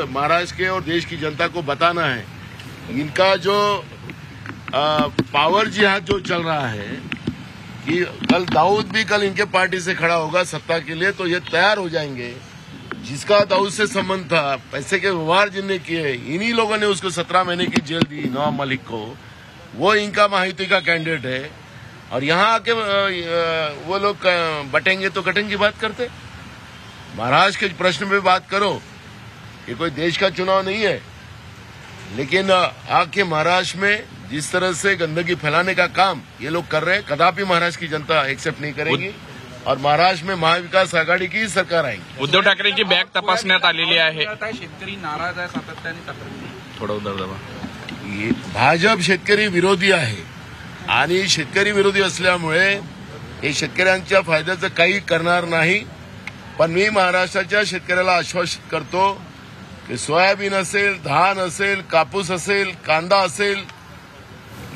महाराष्ट्र के और देश की जनता को बताना है इनका जो पावर जिहाद जो चल रहा है कि कल दाऊद भी कल इनके पार्टी से खड़ा होगा सत्ता के लिए, तो ये तैयार हो जाएंगे। जिसका दाऊद से संबंध था, पैसे के व्यवहार जिनने किए, इन्हीं लोगों ने उसको 17 महीने की जेल दी नवाब मलिक को। वो इनका महायुति का कैंडिडेट है और यहाँ आके वो लोग बटेंगे तो कटेंगे की बात करते। महाराष्ट्र के प्रश्न पे बात करो, ये कोई देश का चुनाव नहीं है। लेकिन आके महाराष्ट्र में जिस तरह से गंदगी फैलाने का काम ये लोग कर रहे हैं, कदापि महाराष्ट्र की जनता एक्सेप्ट नहीं करेगी और महाराष्ट्र में महाविकास आघाडी की सरकार आएगी। उद्धव ठाकरेंची बॅग तपासण्यात आलेली आहे। शेतकरी नाराज आहे, सातत्याने तक्रार थोडं उद्धव दादा, भाजप शेतकरी विरोधी आहे आणि शेतकरी विरोधी असल्यामुळे हे शेतकऱ्यांच्या फायद्याचं काही करणार नाही। पण मी महाराष्ट्राच्या शेतकऱ्याला आश्वासित करतो की सोयाबीन असेल, धान असेल, कापूस असेल, कांदा असेल,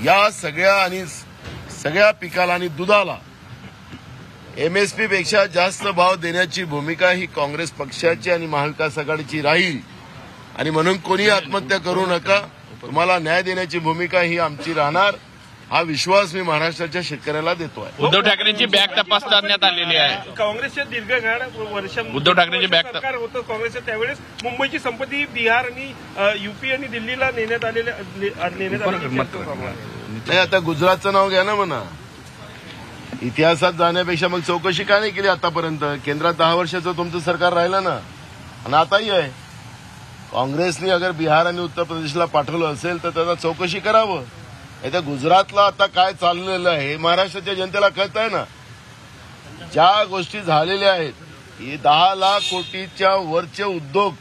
या सगळ्या पिकाला आणि दुधाला एमएसपी पेक्षा जास्त भाव देण्याची भूमिका ही काँग्रेस पक्षाची आणि महाविकास आघाडीची राहील आणि म्हणून कोणी आत्महत्या करू नका, तुम्हाला न्याय देण्याची भूमिका ही आमची राहणार, हा विश्वास मी महाराष्ट्राच्या शेतकऱ्याला देतो आहे। उद्धव ठाकरेंची बॅग तपासण्यात आलेली आहे। काँग्रेसच्या दीर्घकाळ वर्ष उद्धव ठाकरेंची बॅग सरकार होतं काँग्रेसच्या, त्यावेळेस मुंबईची संपत्ती बिहार आणि यूपी आणि दिल्लीला नेण्यात आलेली नाही। आता गुजरातचं नाव घ्या ना म्हणा, इतिहासात जाण्यापेक्षा मग चौकशी का नाही केली आतापर्यंत? केंद्रात 10 वर्षाचं तुमचं सरकार राहिलं ना, आणि आताही आहे। काँग्रेसने अगर बिहार आणि उत्तर प्रदेशला पाठवलं असेल तर त्याचा चौकशी करावं। तर गुजरातला आता काय चाललेलं आहे महाराष्ट्राच्या जनतेला कळत आहे ना। ज्या गोष्टी झालेल्या आहेत, हे 10 लाख कोटीच्या वरचे उद्योग